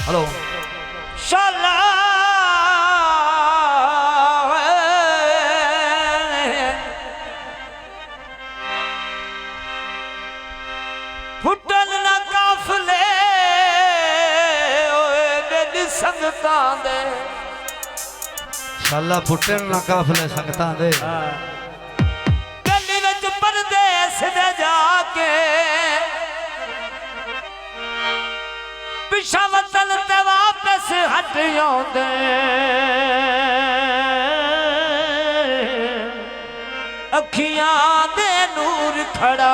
hello शाला फुटन ना काफले मेरी संगतां दे शाला फुटन ना काफले संगतां दे गली विच परदेस दे जाके पिछा वतन ते वापस हट आउंदे अखियां दे नूर खड़ा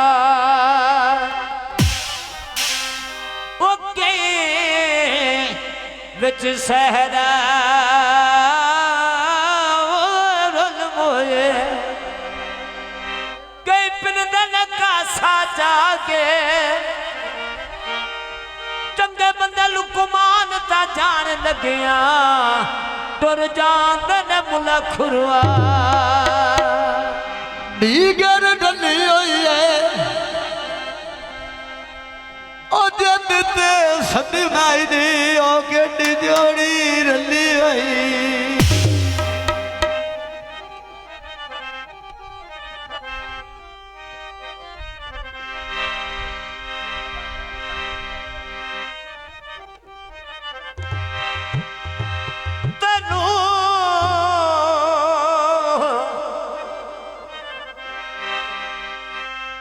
ओके विच सहरा रुल मोए कई पिंदन कासा जाके चंगे बंदे लुकमान ता जान लगिया टुर जांदे ने मुला खुरवा नीगर डली होई है ओ जद ते सदी नाई दी ओ केडी जोड़ी रली होई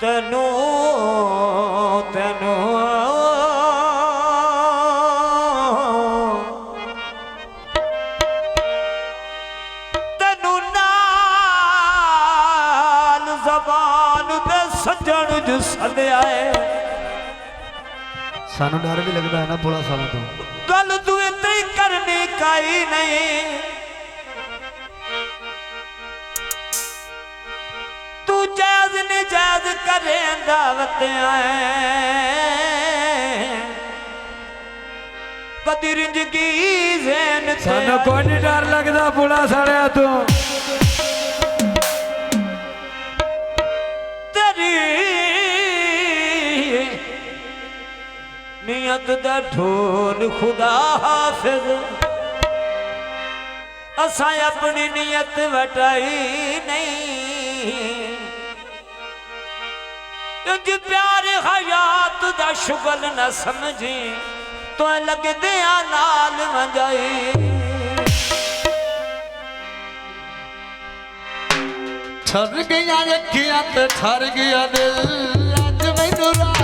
तनु तनु तनु नाल ज़बान दे सजन जो सदिया है सानू डर भी लगता है ना बुला सालों तो गल तू इतनी करनी काई नहीं जायज निजायज करे दावत कदी रिंजगी ज़ैन सानू कोई नहीं डर लगता बुला साड़िया तो तेरी नियत दा ढोल खुदा हाफिज असां अपनी नियत वटाई नहीं तुझ प्यार हयात दा शुगल न समझी तो लगदे नाल वंजाई ठर गया अखियां ते ठर गया दिल अज मैनू राह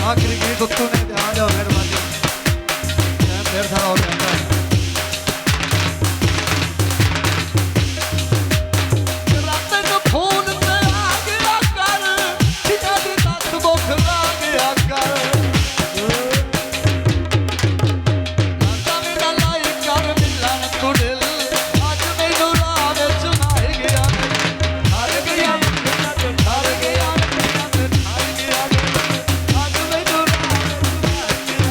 ਆਖਰੀ ਗੀਤ ਉੱਤੋਂ ਨੇ ਤੇ ਆ ਜਾਓ ਮਿਹਰਬਾਨੀ ਫੇਰ ਸਾਰਾ ਹੋ ਜਾਂਦਾ ਹੈ ਰਾਤ ਨੂੰ ਫੋਨ ਤੇ ਆ ਗਿਆ ਕਰ ਜਿਨ੍ਹਾਂ ਦੀ ਦੱਸ ਮੁਖ ਲਾ ਗਿਆ ਕਰ ਰਾਤਾਂ ਮੇਰਾ ਲਾਈ ਕਰ ਮਿਲਣ ਤੂੰ ਦਿਲ ਅੱਜ ਮੈਨੂੰ ਰਾਹ ਵਿੱਚ ਮਾਰ ਗਿਆ ਹਾਰ ਗਿਆ ਹਾਰ ਗਿਆ ਹਾਰ ਗਿਆ ਅੱਜ ਮੈਨੂੰ ਰਾਹ ਵਿੱਚ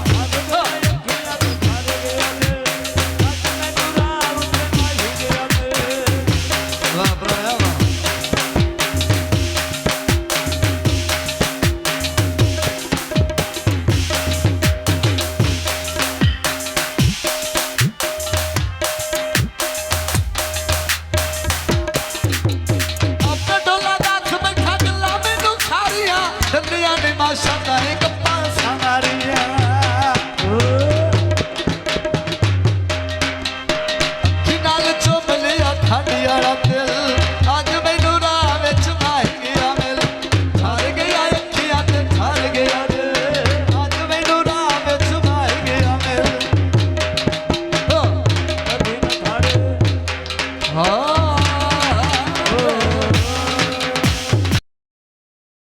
ਮਾਰ ਗਿਆ ਵਾਹ ਭਰਾਵਾ ਵਾਹ ਆਪਣਾ ਢੋਲਾ ਦੱਸ ਬੈਠਾ ਗੱਲਾਂ ਮੈਨੂੰ ਸਾਰੀਆਂ ਡੰਡੀਆਂ ਨੇ ਮਾਸ਼ਾ ਦਾ ਇੱਕ ਪਾਸਾ ਮਾਰੀਆਂ ਕਿ ਨਾਲ ਚੁੱਪ ਲਿਆ ਠੰਡ ਵਾਲਾ